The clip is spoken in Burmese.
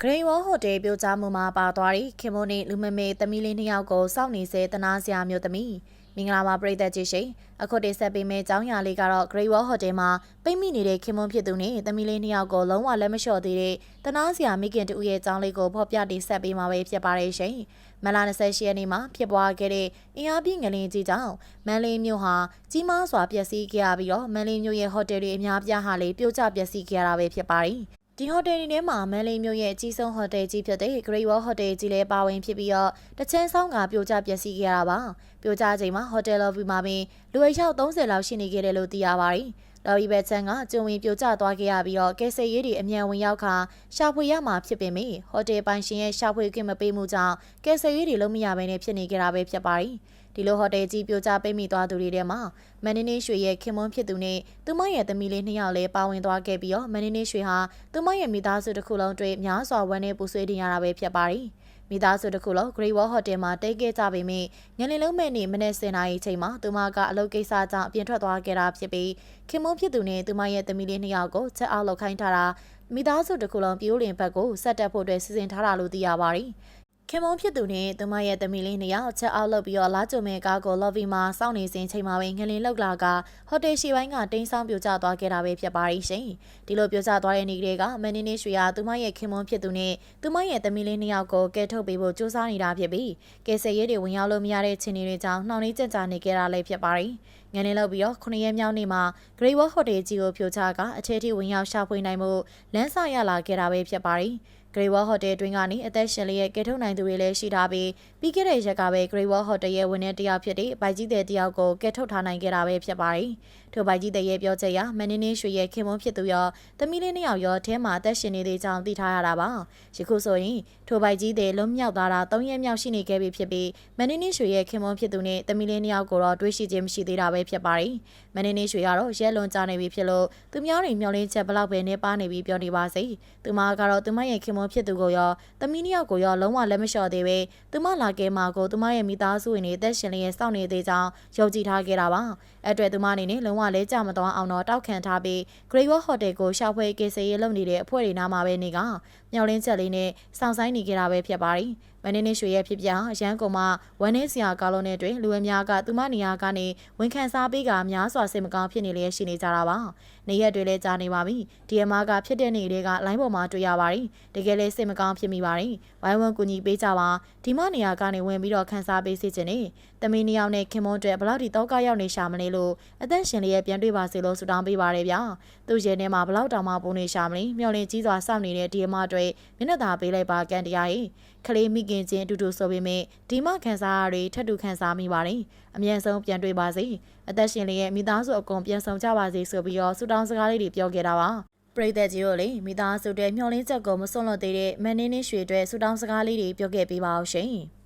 ဂရိဝေါ်ဟိုတယ်ပြိုကျမှုမှာပါသွားတဲ့ခင်မိုးနဲ့လူမမေသမီးလေးနှစ်ယောက်ကိုစောင့်နေစေတနာစရာမျိုးသမီးမင်္ဂလာပါပရိသတ်ကြီးရှင်အခုတည်းဆက်ပေးမယ့်အကြောင်းအရာလေးကတော့ဂရိဝေါ်ဟိုတယ်မှာပိတ်မိနေတဲ့ခင်မွန်းဖြစ်သူနဲ့သမီးလေးနှစ်ယောက်ကိုလုံးဝလက်မလျှော့သေးတဲ့တနာစရာမိခင်တူရဲ့အကြောင်းလေးကိုဖော်ပြတင်ဆက်ပေးမှာပဲဖြစ်ပါတယ်ရှင်မလာ28ရက်နေ့မှာဖြစ်ပွားခဲ့တဲ့အင်အားပြင်းငလင်ကြီးကြောင့်မန်လေးမြို့ဟာကြီးမားစွာပျက်စီးခဲ့ရပြီးတော့မန်လေးမြို့ရဲ့ဟိုတယ်တွေအများပြားဟာလည်းပြိုကျပျက်စီးခဲ့ရတာပဲဖြစ်ပါတယ်ဒီဟိုတယ်တွေထဲမှာမန်လေးမြို့ရဲ့အကြီးဆုံးဟိုတယ်ကြီးဖြစ်တဲ့ Great Wall Hotel ကြီးလည်းပါဝင်ဖြစ်ပြီးတော့တချမ်းဆောင်ကပြိုကျပျက်စီးခဲ့ရတာပါပြိုကျချိန်မှာဟိုတယ် lobby မှာပင်လူအယောက်30လောက်ရှိနေခဲ့တယ်လို့သိရပါတယ်lobby ဘက်ချမ်းကကျုံဝင်ပြိုကျသွားခဲ့ရပြီးတော့ကဲဆယ်ရေးတွေအမြန်ဝင်ရောက်ခါရှာဖွေရမှာဖြစ်ပေမယ့်ဟိုတယ်ပိုင်ရှင်ရဲ့ရှာဖွေခွင့်မပေးမှုကြောင့်ကဲဆယ်ရေးတွေလုံးမရဘဲနဲ့ဖြစ်နေကြတာပဲဖြစ်ပါတယ်ဒီလိုဟိုတယ်ကြီးပြိုကျပိတ်မိသွားသူတွေထဲမှာမန်နီနီရွှေရဲ့ခင်မွန်းဖြစ်သူနဲ့သူမရဲ့သမီးလေးနှစ်ယောက်လည်းပါဝင်သွားခဲ့ပြီးတော့မန်နီနီရွှေဟာသူမရဲ့မိသားစုတစ်ခုလုံးတွေ့များစွာဝမ်းနည်းပူဆွေးနေရတာပဲဖြစ်ပါတယ်မိသားစုတစ်ခုလုံး Great Wall Hotel မှာတိတ်ခဲ့ကြပေမယ့်ညနေလုံးမဲ့နေ့မနေ့10နာရီချိန်မှာသူမကအလုပ်ကိစ္စကြောင့်အပြင်ထွက်သွားခဲ့တာဖြစ်ပြီးခင်မွန်းဖြစ်သူနဲ့သူမရဲ့သမီးလေးနှစ်ယောက်ကိုချက်အောက်လောက်ခိုင်းထားတာမိသားစုတစ်ခုလုံးပြိုးလင်ဘက်ကိုဆက်တက်ဖို့အတွက်စီစဉ်ထားတာလို့သိရပါတယ်ခင်မုံဖြစ်သူနဲ့သူမရဲ့သမီးလေးနှစ်ယောက်ချက်အောက်လုပ်ပြီးတော့လာကြုံမဲ့ကားကိုလော်ဘီမှာစောင့်နေစဉ်ချိန်မှာပဲငလင်လောက်လာကဟိုတယ်ရှိပိုင်းကတင်းဆောင်ပြိုကျသွားခဲ့တာပဲဖြစ်ပါရှင်ဒီလိုပြိုကျသွားတဲ့နေ့ကလေးကမန်နီနီရွှေဟာသူမရဲ့ခင်မုံဖြစ်သူနဲ့သူမရဲ့သမီးလေးနှစ်ယောက်ကိုကဲထုတ်ပေးဖို့ကြိုးစားနေတာဖြစ်ပြီးကဲဆယ်ရဲတွေဝင်ရောက်လို့မရတဲ့ခြေနေတွေကြောင့်နှောင့်နှေးကြကြနေခဲ့တာလည်းဖြစ်ပါတယ်ငလင်လောက်ပြီးတော့9ရက်မြောက်နေ့မှာ Great Wall Hotel ကြီးကိုပြိုကျကအထက်ထိဝင်ရောက်ရှာဖွေနိုင်မှုလမ်းဆောင်ရလာခဲ့တာပဲဖြစ်ပါတယ်Great Wall Hotel တွင်ကနေအသက်ရှင်လျက်ကဲထုတ်နိုင်သူတွေလည်းရှိထားပြီးပြီးခဲ့တဲ့ရက်ကပဲ Great Wall Hotel ရဲ့ဝန်ထမ်းတစ်ယောက်ဖြစ်တဲ့ဗိုက်ကြီးတဲ့တယောက်ကိုကဲထုတ်ထားနိုင်ခဲ့တာပဲဖြစ်ပါတယ်။ထိုဗိုက်ကြီးတဲ့ရဲ့ပြောချက်အရမန်နီနီရွှေရဲ့ခင်မွန်းဖြစ်သူရောသမီးလေးနှစ်ယောက်ရောထဲမှာအသက်ရှင်နေသေးကြောင်းသိထားရတာပါ။ယခုဆိုရင်ထိုဗိုက်ကြီးတဲ့လွတ်မြောက်သွားတာ3ရက်မြောက်ရှိနေခဲ့ပြီဖြစ်ပြီးမန်နီနီရွှေရဲ့ခင်မွန်းဖြစ်သူနဲ့သမီးလေးနှစ်ယောက်ကိုတော့တွေးရှိခြင်းမရှိသေးတာပဲဖြစ်ပါတယ်။မန်နီနီရွှေကတော့ရဲလွန်ကြနေပြီဖြစ်လို့သူများတွေမျှော်လင့်ချက်ဘလောက်ပဲနေပါနေပြီးပြောနေပါစေ။သူမကတော့သူမရဲ့ခင်မွန်းဖြစ်သူကိုရောသမီးနှစ်ယောက်ကိုရောလုံးဝလက်မလျှော့သေးပဲသူမလာခဲ့မှာကိုသူမရဲ့မိသားစုဝင်တွေတက်ရှင်လျက်စောင့်နေသေးကြောင်းယုံကြည်ထားခဲ့တာပါအဲ့အတွက်သူမအနေနဲ့လုံးဝလဲကြမသွားအောင်တော့တောက်ခံထားပြီး Great Wall Hotel ကိုရှာဖွေကေဆေးရေးလုပ်နေတဲ့အဖွဲ့တွေနားမှာပဲနေကမျော်လင့်ချက်လေးနဲ့စောင့်ဆိုင်နေကြတာပဲဖြစ်ပါတယ်မန်နေနေရွှေရဲ့ဖြစ်ပြရန်ကုန်မှာဝမ်းနေစရာကားလုံးနဲ့တွင်လူအများကသူမနေရာကနေဝန်ခံစားပေးကများစွာစိတ်မကောင်းဖြစ်နေလျက်ရှိနေကြတာပါနေရက်တွေလည်းကြာနေပါပြီဒီအမားကဖြစ်တဲ့နေ့တွေကလိုင်းပေါ်မှာတွေ့ရပါတယ်တကယ်လည်းစိတ်မကောင်းဖြစ်မိပါတယ်ဝိုင်းဝန်းကူညီပေးကြပါဒီမနေရာကနေဝင်ပြီးတော့ခန်းစားပေးစေချင်နေတမီးနှစ်ယောက်နဲ့ခင်မွန်းတွေဘလောက်ဒီတော့ကရောက်နေရှာမလဲလို့အသက်ရှင်လျက်ပြန်တွေ့ပါစေလို့ဆုတောင်းပေးပါတယ်ဗျာသူ့ရဲ့ထဲမှာဘလောက်တောင်မှပုံနေရှာမလဲမျော်လင့်ကြီးစွာစောင့်နေတဲ့ဒီအမားတွေမျက်နှာသာပေးလိုက်ပါကန်တရားရဲ့ခလေးမိခင်ချင်းအတူတူဆိုပေမဲ့ဒီမခန်းစားရတွေထပ်တူခန်းစားမိပါတယ်အမြန်ဆုံးပြန်တွေ့ပါစေအသက်ရှင်လျက်မိသားစုအကုန်ပြန်ဆောင်ကြပါစေဆိုပြီးတော့ဆုတောင်းစကားလေးတွေပြောခဲ့တာပါပရိသတ်ကြီးတို့လေမိသားစုတွေမျှော်လင့်ချက်ကိုမစွန့်လွတ်သေးတဲ့မန်နေနေရွှေတွေဆုတောင်းစကားလေးတွေပြောခဲ့ပေးပါအောင်ရှင်